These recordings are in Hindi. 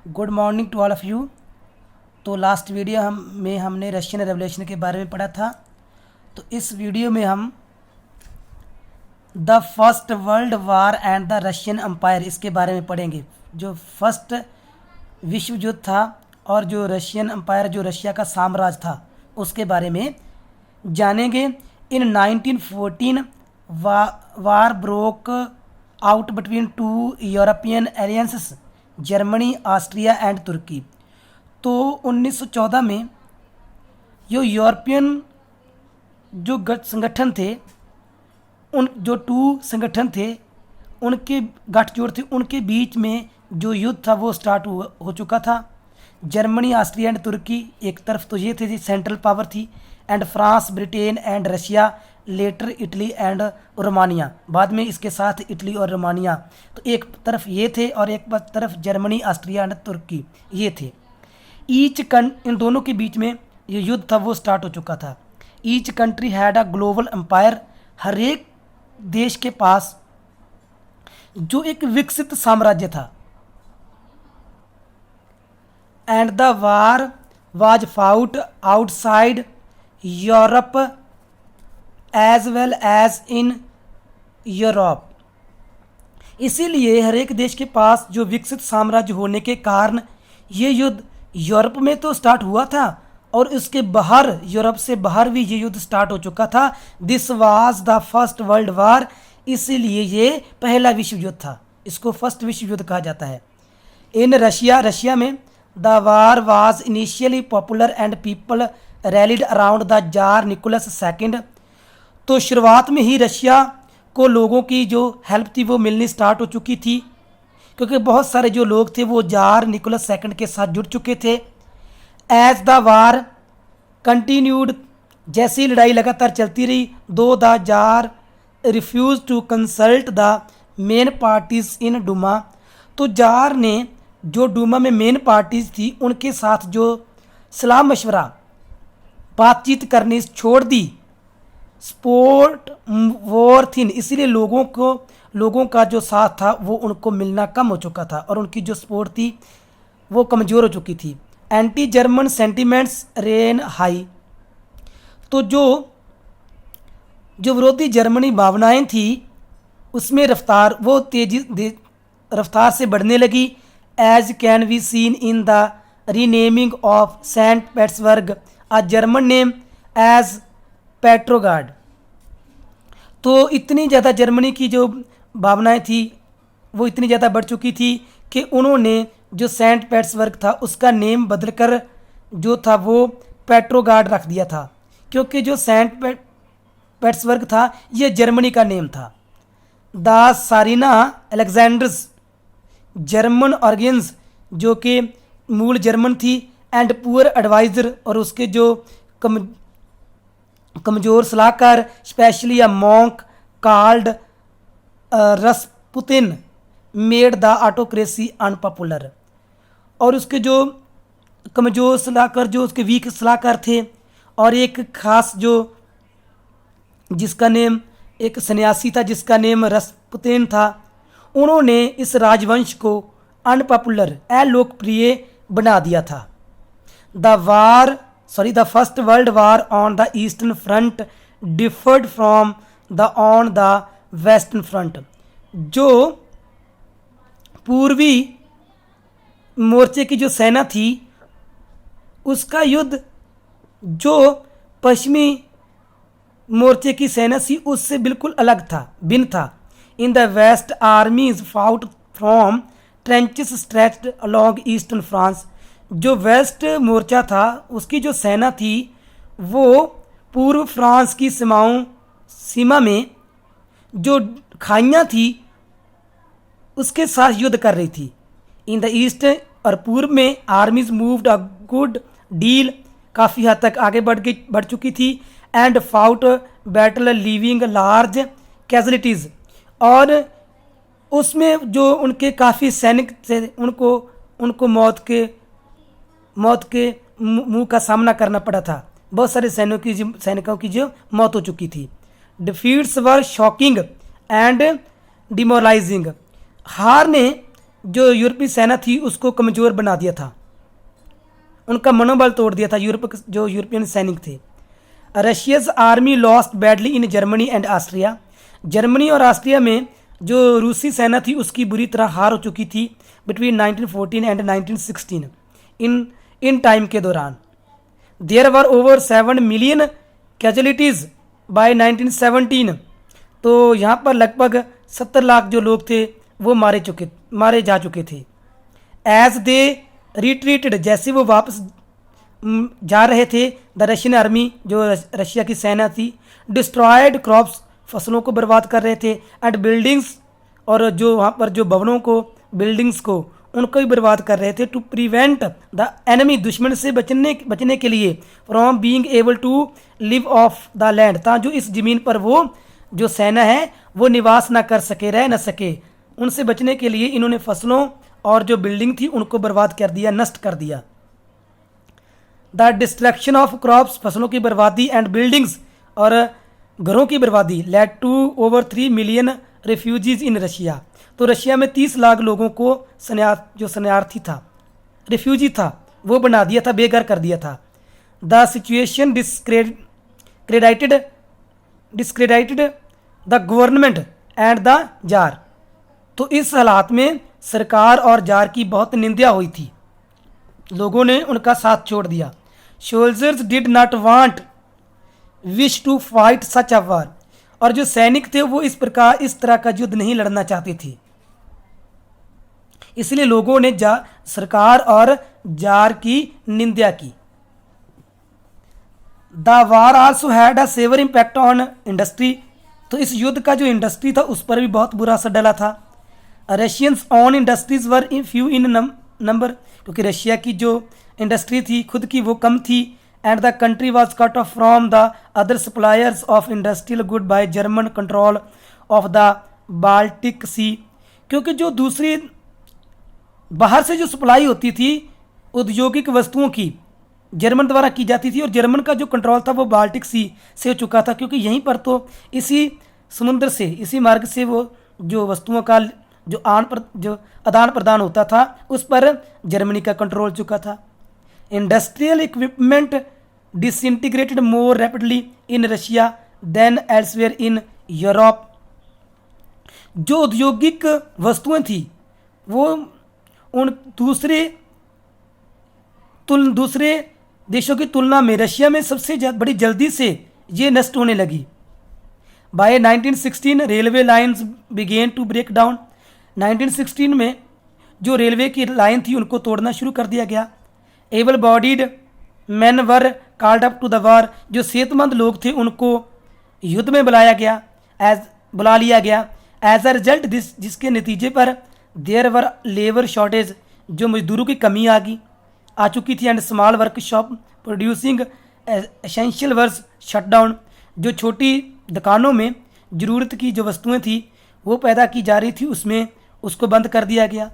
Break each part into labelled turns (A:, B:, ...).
A: Good morning to all of you. तो लास्ट वीडियो में हमने रशियन रेवोल्यूशन के बारे में पढ़ा था। तो इस वीडियो में हम the first world war and the Russian empire इसके बारे में पढ़ेंगे। जो फर्स्ट विश्व युद्ध था और जो रशियन एम्पायर जो रशिया का साम्राज्य था उसके बारे में जानेंगे। In 1914 war broke out between two European alliances Germany, Austria and Turkey. तो 1914 में जो यूरोपियन जो संगठन थे, उन जो टू संगठन थे उनके गठजोड़ थे, उनके बीच में जो युद्ध था वो स्टार्ट हो चुका था। जर्मनी, ऑस्ट्रिया एंड तुर्की एक तरफ तो ये थे जी सेंट्रल पावर थी, and France, Britain and Russia, later Italy and Romania, बाद में इसके साथ इटली और रोमानिया। तो एक तरफ ये थे और एक तरफ जर्मनी, ऑस्ट्रिया एंड तुर्की ये थे। इन दोनों के बीच में ये युद्ध था वो स्टार्ट हो चुका था। Each country had a global empire, हर एक देश के पास जो एक विकसित साम्राज्य था। And the war was fought outside Europe as well as in Europe. इसीलिए हर एक देश के पास जो विकसित साम्राज्य होने के कारण ये युद्ध यूरोप में तो स्टार्ट हुआ था और उसके बाहर, यूरोप से बाहर भी ये युद्ध स्टार्ट हो चुका था। This was the first world वार, इसीलिए ये पहला विश्व युद्ध था, इसको फर्स्ट विश्व युद्ध कहा जाता है। इन रशिया में the war was initially popular and people rallied around the tsar Nicholas second. तो शुरुआत में ही रशिया को लोगों की जो हेल्प थी वो मिलनी स्टार्ट हो चुकी थी, क्योंकि बहुत सारे जो लोग थे वो जार निकोलस सेकंड के साथ जुड़ चुके थे। एज द वार कंटिन्यूड, जैसी लड़ाई लगातार चलती रही, though the tsar refuse to consult the main parties in Duma. तो जार ने जो डूमा में मेन पार्टीज थी उनके साथ जो सलाह मशवरा बातचीत करनी छोड़ दी। स्पोर्ट वॉर थी, इसीलिए लोगों का जो साथ था वो उनको मिलना कम हो चुका था और उनकी जो सपोर्ट थी वो कमज़ोर हो चुकी थी। Anti German sentiments rain high. तो जो विरोधी जर्मनी भावनाएं थी उसमें रफ्तार से बढ़ने लगी। As can be seen in the renaming of Saint Petersburg a German name as Petrograd. तो इतनी ज़्यादा जर्मनी की जो भावनाएं थी वो इतनी ज़्यादा बढ़ चुकी थी कि उन्होंने जो सेंट पीटर्सबर्ग था उसका नेम बदलकर जो था वो पेट्रोगार्ड रख दिया था, क्योंकि जो सेंट पीटर्सबर्ग था ये जर्मनी का नेम था। द सारिना अलेक्जेंडर्स जर्मन ऑर्गेन्स, जो कि मूल जर्मन थी, एंड पुअर एडवाइज़र, और उसके जो कमज़ोर सलाहकार, specially a monk called Rasputin, made the autocracy unpopular. और उसके जो कमज़ोर सलाहकार, जो उसके वीक सलाहकार थे, और एक खास जो जिसका नेम, एक सन्यासी था जिसका नेम रसपुतिन था, उन्होंने इस राजवंश को अनपॉपुलर, अलोकप्रिय बना दिया था। The first world war on the eastern front deferred from the on the western front. जो पूर्वी मोर्चे की जो सेना थी उसका युद्ध जो पश्चिमी मोर्चे की सेना थी उससे बिल्कुल अलग था, भिन्न था। In the west armies fought from trenches stretched along eastern France. जो वेस्ट मोर्चा था उसकी जो सेना थी वो पूर्व फ्रांस की सीमा में जो खाइयाँ थी उसके साथ युद्ध कर रही थी। इन द ईस्ट, और पूर्व में आर्मीज मूव्ड अ गुड डील, काफ़ी हद तक आगे बढ़ चुकी थी। And fought battle leaving large casualties, और उसमें जो उनके काफ़ी सैनिक थे उनको मौत के मुंह का सामना करना पड़ा था। बहुत सारे सैनिकों की जो मौत हो चुकी थी। Defeats were shocking and demoralising. हार ने जो यूरोपीय सेना थी उसको कमज़ोर बना दिया था, उनका मनोबल तोड़ दिया था जो यूरोपियन सैनिक थे। Russia's army lost badly in Germany and Austria. Germany और ऑस्ट्रिया में जो रूसी सेना थी उसकी बुरी तरह हार हो चुकी थी बिटवीन 1914 एंड 1916। इन टाइम के दौरान there were over 7 million casualties by 1917। तो यहाँ पर लगभग 70 लाख जो लोग थे वो मारे जा चुके थे। एज दे रिट्रीटेड, जैसे वो वापस जा रहे थे, द रशियन आर्मी जो रशिया की सेना थी डिस्ट्रॉयड क्रॉप्स, फसलों को बर्बाद कर रहे थे, एंड बिल्डिंग्स, और जो वहाँ पर जो भवनों को, बिल्डिंग्स को, उनको भी बर्बाद कर रहे थे। टू प्रिवेंट द एनिमी, दुश्मन से बचने के लिए, from being able to live off the land, ता जो इस ज़मीन पर वो जो सेना है वो निवास ना कर सके, रह ना सके, उनसे बचने के लिए इन्होंने फसलों और जो बिल्डिंग थी उनको बर्बाद कर दिया, नष्ट कर दिया। द डिस्ट्रक्शन ऑफ क्रॉप्स, फसलों की बर्बादी, एंड बिल्डिंग्स, और घरों की बर्बादी, led to over 3 million refugees in Russia. तो रशिया में 30 लाख लोगों को जो शरणार्थी था, रेफ्यूजी था, वो बना दिया था, बेघर कर दिया था। The situation discredited the government and the jar. तो इस हालात में सरकार और जार की बहुत निंदा हुई थी, लोगों ने उनका साथ छोड़ दिया। Soldiers did not want wish to fight such a war, और जो सैनिक थे वो इस तरह का युद्ध नहीं लड़ना चाहते थे, इसलिए लोगों ने सरकार और जार की निंदा की। The war also had a severe impact on industry. तो इस युद्ध का जो इंडस्ट्री था उस पर भी बहुत बुरा असर डला था। Russians on industries were few in number, क्योंकि रशिया की जो इंडस्ट्री थी खुद की वो कम थी। And the country was cut off from the other suppliers of industrial good by German control of the Baltic sea, क्योंकि जो दूसरी बाहर से जो सप्लाई होती थी औद्योगिक वस्तुओं की जर्मन द्वारा की जाती थी, और जर्मन का जो कंट्रोल था वो बाल्टिक सी से हो चुका था, क्योंकि यहीं पर तो इसी समुद्र से, इसी मार्ग से वो जो वस्तुओं का जो आदान प्रदान होता था उस पर जर्मनी का कंट्रोल चुका था। Industrial equipment disintegrated more rapidly in Russia than elsewhere in Europe. जो औद्योगिक वस्तुएं थी वो उन दूसरे देशों की तुलना में रशिया में सबसे बड़ी जल्दी से ये नष्ट होने लगी। By 1916 railway lines began to break down. 1916 में जो रेलवे की लाइन थी उनको तोड़ना शुरू कर दिया गया। Able bodied men were called up to the war. जो सेहतमंद लोग थे उनको युद्ध में बुला लिया गया। एज अ रिजल्ट जिसके नतीजे पर देयर वर लेबर शॉर्टेज, जो मजदूरों की कमी आ चुकी थी। And small workshop producing essential works shut down. जो छोटी दुकानों में ज़रूरत की जो वस्तुएं थी वो पैदा की जा रही थी उसको बंद कर दिया गया।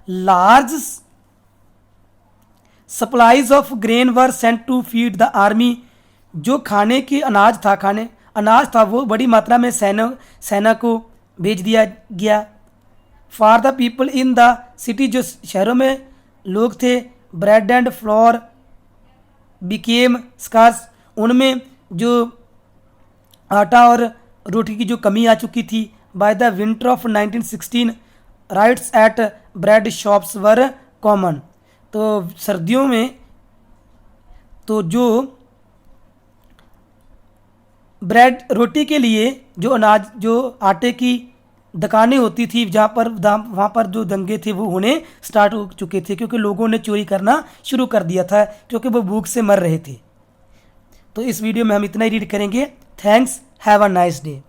A: Large supplies of grain were sent to feed the army. जो खाने की अनाज था वो बड़ी मात्रा में सेना को भेज दिया गया। For the people in the city, जो शहरों में लोग थे, bread and flour became scarce. उनमें जो आटा और रोटी की जो कमी आ चुकी थी। By the winter of 1916 riots at bread shops were common. तो सर्दियों में तो जो ब्रेड रोटी के लिए जो आटे की दुकानें होती थी वहाँ पर जो दंगे थे वो होने स्टार्ट हो चुके थे, क्योंकि लोगों ने चोरी करना शुरू कर दिया था, क्योंकि वो भूख से मर रहे थे। तो इस वीडियो में हम इतना ही रीड करेंगे। Thanks, have a nice day.